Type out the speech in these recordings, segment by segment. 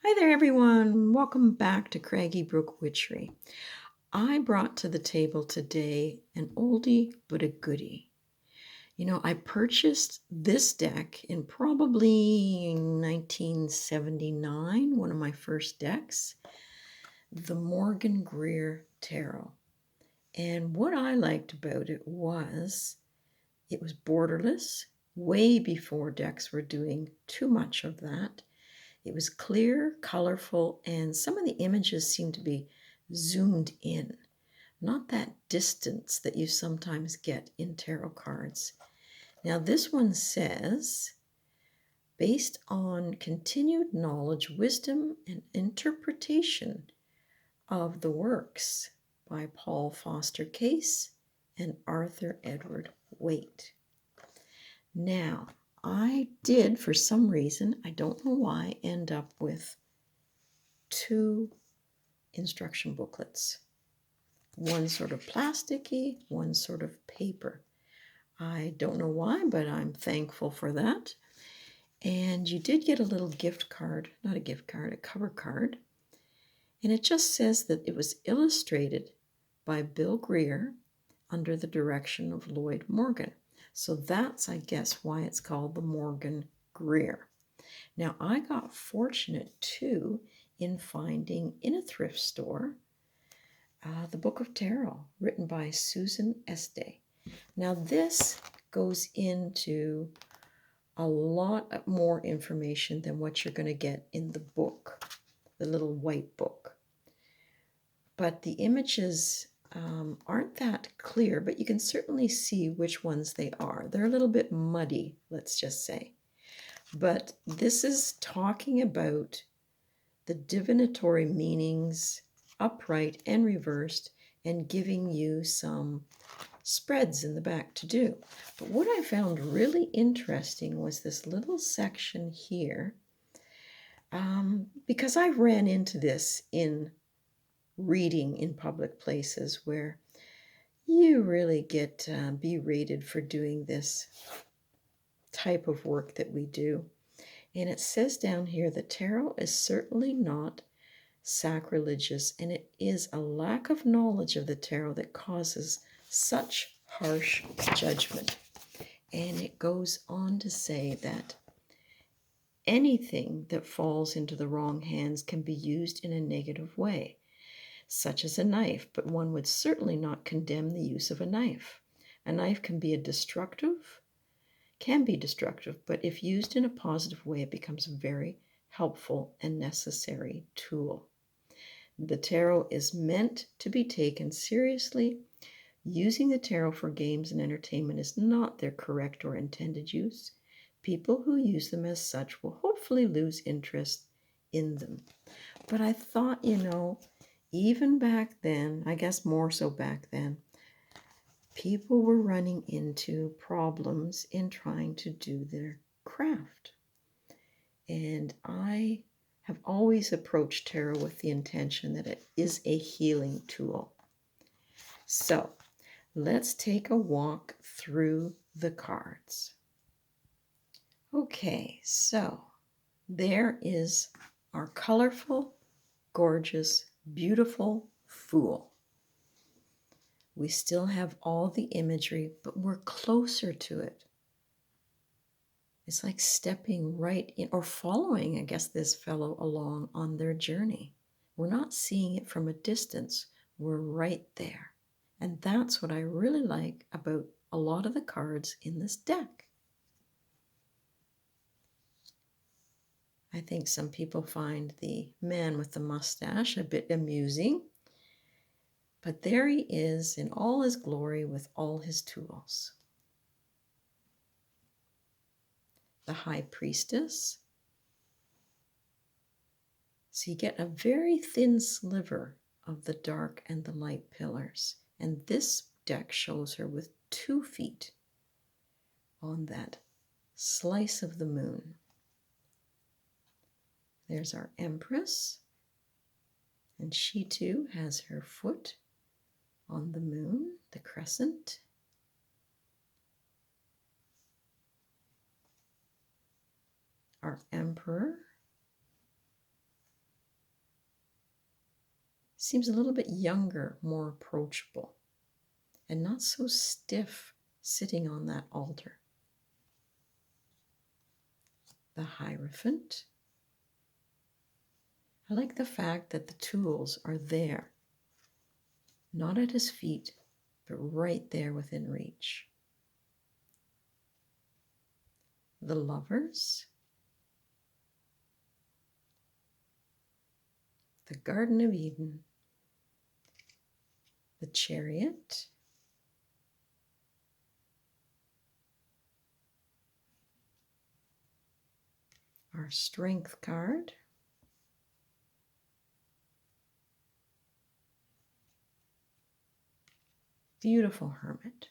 Hi there, everyone. Welcome back to Craggy Brook Witchery. I brought to the table today an oldie but a goodie. I purchased this deck in probably 1979, one of my first decks, the Morgan-Greer Tarot. And what I liked about it was borderless, way before decks were doing too much of that. It was clear, colorful, and some of the images seemed to be zoomed in, not that distance that you sometimes get in tarot cards. Now, this one says, based on continued knowledge, wisdom, and interpretation of the works by Paul Foster Case and Arthur Edward Waite. Now, I did, for some reason, I don't know why, end up with two instruction booklets. One sort of plasticky, one sort of paper. I don't know why, but I'm thankful for that. And you did get a little gift card, not a gift card, a cover card. And it just says that it was illustrated by Bill Greer under the direction of Lloyd Morgan. So that's, I guess, why it's called the Morgan-Greer. Now, I got fortunate, too, in finding in a thrift store the Book of Tarot, written by Susan Este. Now, this goes into a lot more information than what you're going to get in the book, the little white book. But the images aren't that clear, but you can certainly see which ones they are. They're a little bit muddy, let's just say. But this is talking about the divinatory meanings, upright and reversed, and giving you some spreads in the back to do. But what I found really interesting was this little section here, because I ran into this in reading in public places where you really get berated for doing this type of work that we do. And it says down here that tarot is certainly not sacrilegious, and it is a lack of knowledge of the tarot that causes such harsh judgment. And it goes on to say that anything that falls into the wrong hands can be used in a negative way, such as a knife, but one would certainly not condemn the use of a knife. A knife can be destructive, but if used in a positive way, it becomes a very helpful and necessary tool. The tarot is meant to be taken seriously. Using the tarot for games and entertainment is not their correct or intended use. People who use them as such will hopefully lose interest in them. But I thought, even back then, I guess more so back then, people were running into problems in trying to do their craft. And I have always approached tarot with the intention that it is a healing tool. So let's take a walk through the cards. Okay, so there is our colorful, gorgeous, beautiful Fool. We still have all the imagery, but we're closer to it. It's like stepping right in, or following, I guess, this fellow along on their journey. We're not seeing it from a distance. We're right there. And that's what I really like about a lot of the cards in this deck. I think some people find the man with the mustache a bit amusing. But there he is in all his glory with all his tools. The High Priestess. So you get a very thin sliver of the dark and the light pillars. And this deck shows her with 2 feet on that slice of the moon. There's our Empress. And she too has her foot on the moon, the crescent. Our Emperor. Seems a little bit younger, more approachable, and not so stiff sitting on that altar. The Hierophant. I like the fact that the tools are there, not at his feet, but right there within reach. The Lovers. The Garden of Eden. The Chariot. Our Strength card. Beautiful Hermit.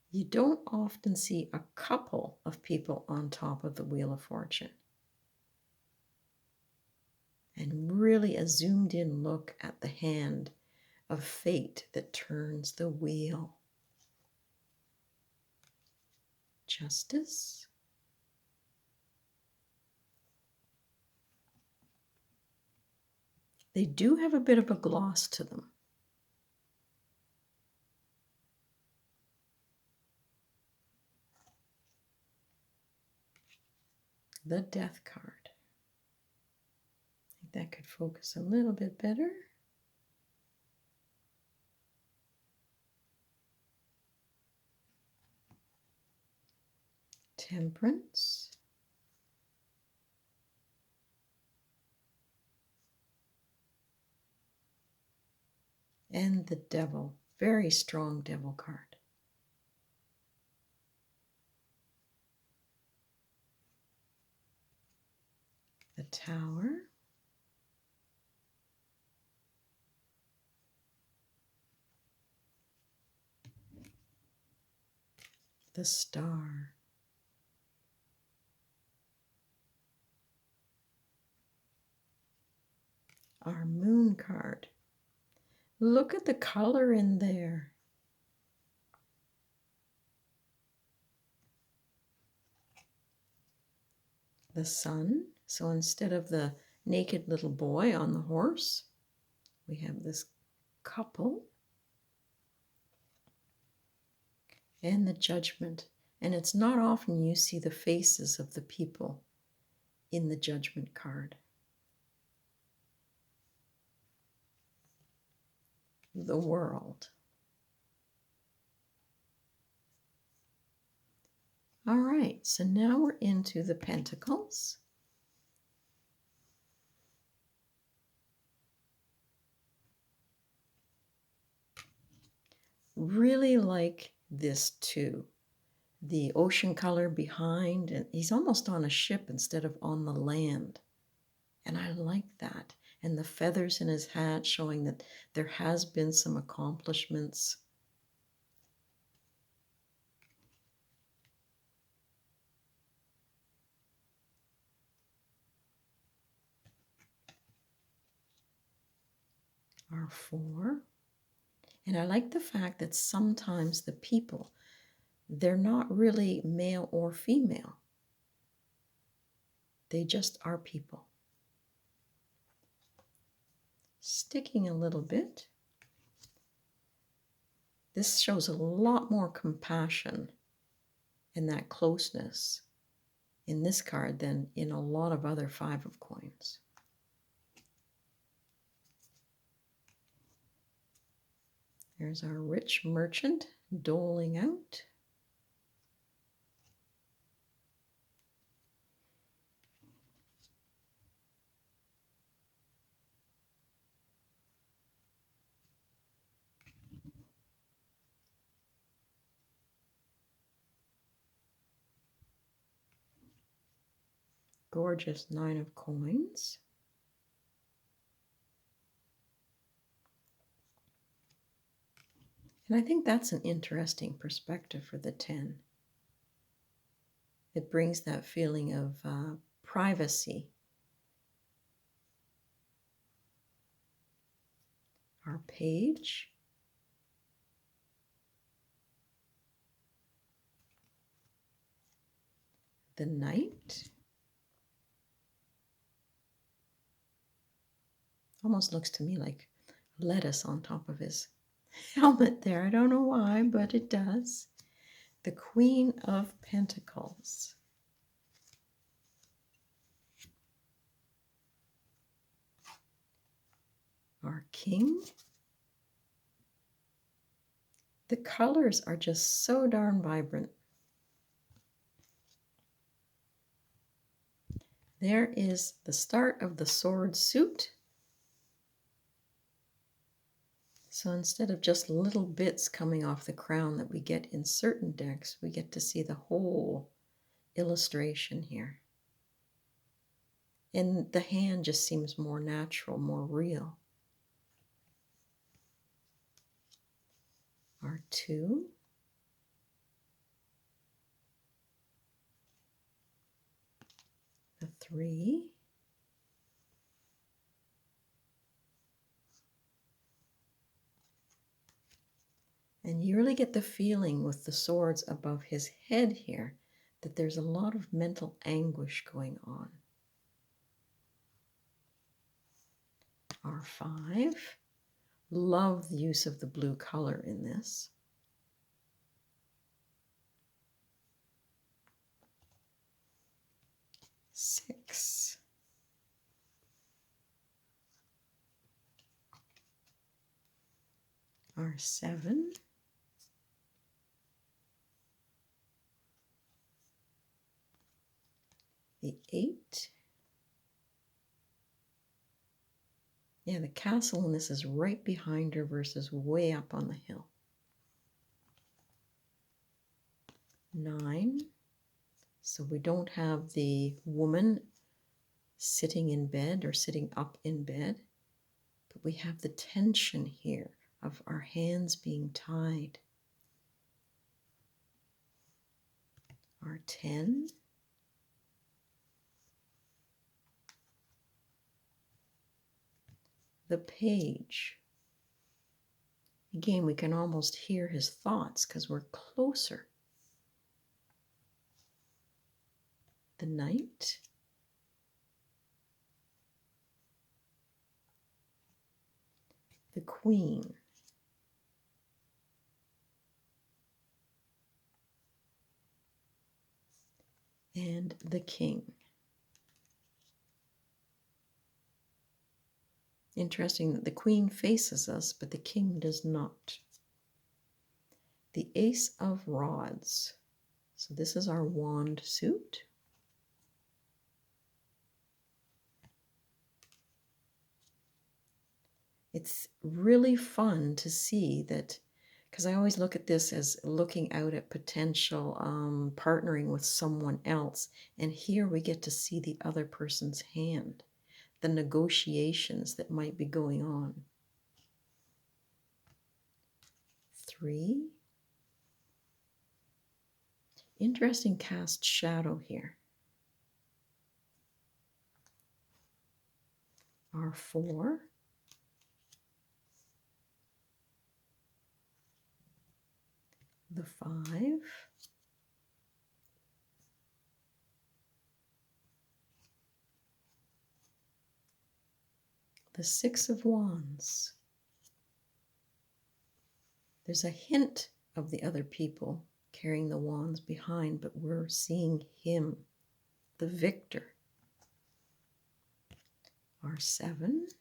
You don't often see a couple of people on top of the Wheel of Fortune. And really a zoomed in look at the hand of fate that turns the wheel. Justice. They do have a bit of a gloss to them. The Death card. I think that could focus a little bit better. Temperance. And the Devil. Very strong Devil card. The Tower. The Star. Our Moon card. Look at the color in there. The Sun. So instead of the naked little boy on the horse, we have this couple. And the Judgment. And it's not often you see the faces of the people in the Judgment card. The World. All right, so now we're into the Pentacles. Really like this too. The ocean color behind, and he's almost on a ship instead of on the land. And I like that. And the feathers in his hat showing that there has been some accomplishments. Our 4. And I like the fact that sometimes the people, they're not really male or female. They just are people. Sticking a little bit. This shows a lot more compassion and that closeness in this card than in a lot of other 5 of coins. There's our rich merchant doling out. Gorgeous 9 of coins. And I think that's an interesting perspective for the 10. It brings that feeling of privacy. Our Page. the Knight. Almost looks to me like lettuce on top of his helmet there. I don't know why, but it does. The Queen of Pentacles. Our King. The colors are just so darn vibrant. There is the start of the sword suit. So instead of just little bits coming off the crown that we get in certain decks, we get to see the whole illustration here. And the hand just seems more natural, more real. R2. The 3. And you really get the feeling with the swords above his head here that there's a lot of mental anguish going on. R5. Love the use of the blue color in this. Six. R7. The 8. Yeah, the castle in this is right behind her versus way up on the hill. 9. So we don't have the woman sitting in bed or sitting up in bed, but we have the tension here of our hands being tied. R10. The Page. Again, we can almost hear his thoughts because we're closer. The Knight. The Queen. And the King. Interesting that the Queen faces us, but the King does not. The Ace of Rods. So this is our wand suit. It's really fun to see that, because I always look at this as looking out at potential partnering with someone else, and here we get to see the other person's hand, the negotiations that might be going on. 3. Interesting cast shadow here. R4. The 5. The 6 of Wands. There's a hint of the other people carrying the wands behind, but we're seeing him, the victor. R7.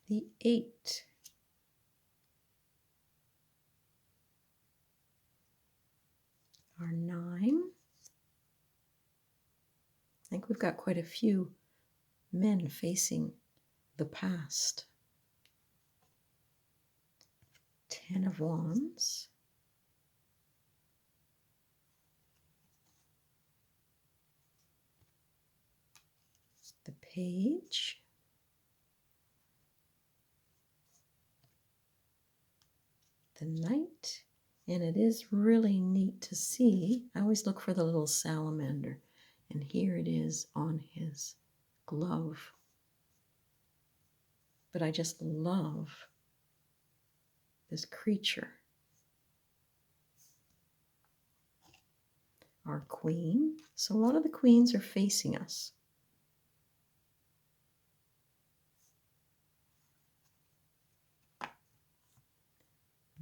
The 8. R9. I think we've got quite a few men facing the past. 10 of Wands. The Page. The Knight. And it is really neat to see. I always look for the little salamander. And here it is on his glove. But I just love this creature. Our queen. So a lot of the queens are facing us.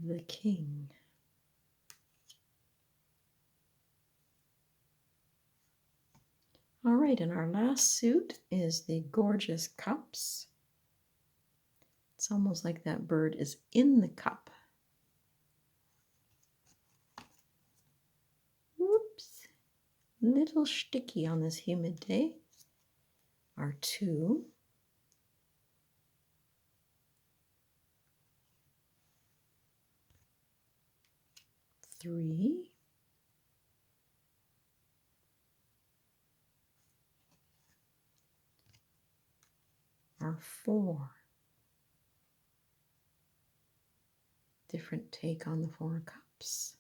The king. All right, and our last suit is the gorgeous cups. It's almost like that bird is in the cup. Whoops, little sticky on this humid day. Our 2. Three. Our 4. Different take on the 4 cups.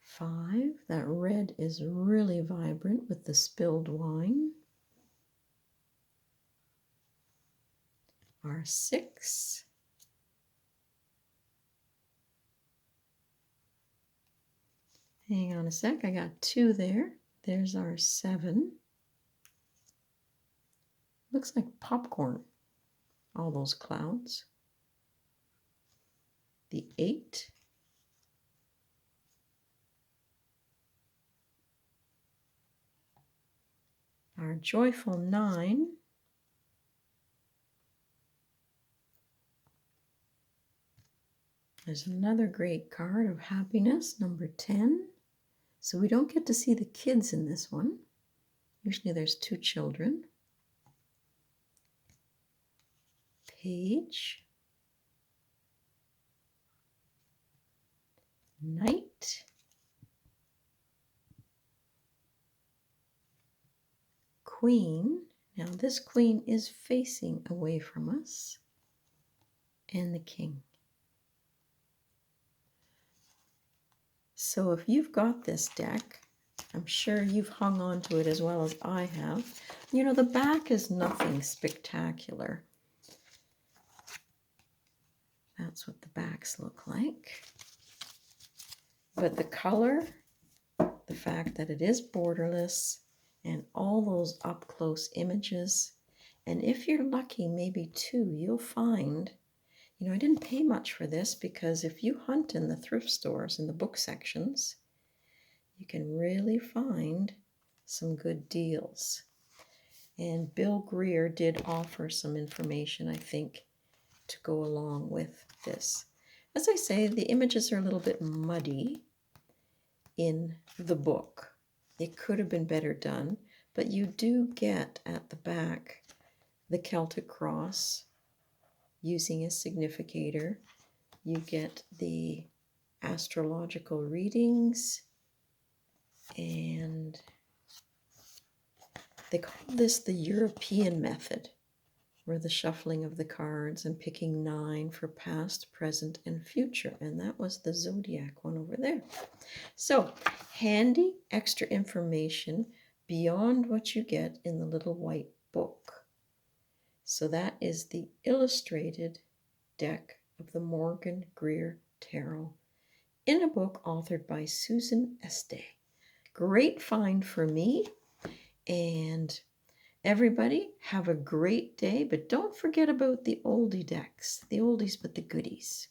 5. That red is really vibrant with the spilled wine. Our 6. Hang on a sec, I got 2 there. There's our 7. Looks like popcorn, all those clouds. The 8. Our joyful 9. There's another great card of happiness, number 10. So we don't get to see the kids in this one. Usually there's 2 children. Page. Knight. Queen. Now this queen is facing away from us. And the king. So if you've got this deck, I'm sure you've hung on to it as well as I have. You know, the back is nothing spectacular. That's what the backs look like. But the color, the fact that it is borderless, and all those up-close images, and if you're lucky, maybe 2, you'll find, you know, I didn't pay much for this because if you hunt in the thrift stores, in the book sections, you can really find some good deals. And Bill Greer did offer some information, I think, to go along with this. As I say, the images are a little bit muddy in the book. It could have been better done, but you do get at the back the Celtic cross using a significator. You get the astrological readings, and they call this the European method, where the shuffling of the cards and picking 9 for past, present, and future. And that was the zodiac one over there. So handy extra information beyond what you get in the little white book. So that is the illustrated deck of the Morgan-Greer Tarot in a book authored by Susan Este. Great find for me. And everybody have a great day, but don't forget about the oldie decks, the oldies but the goodies.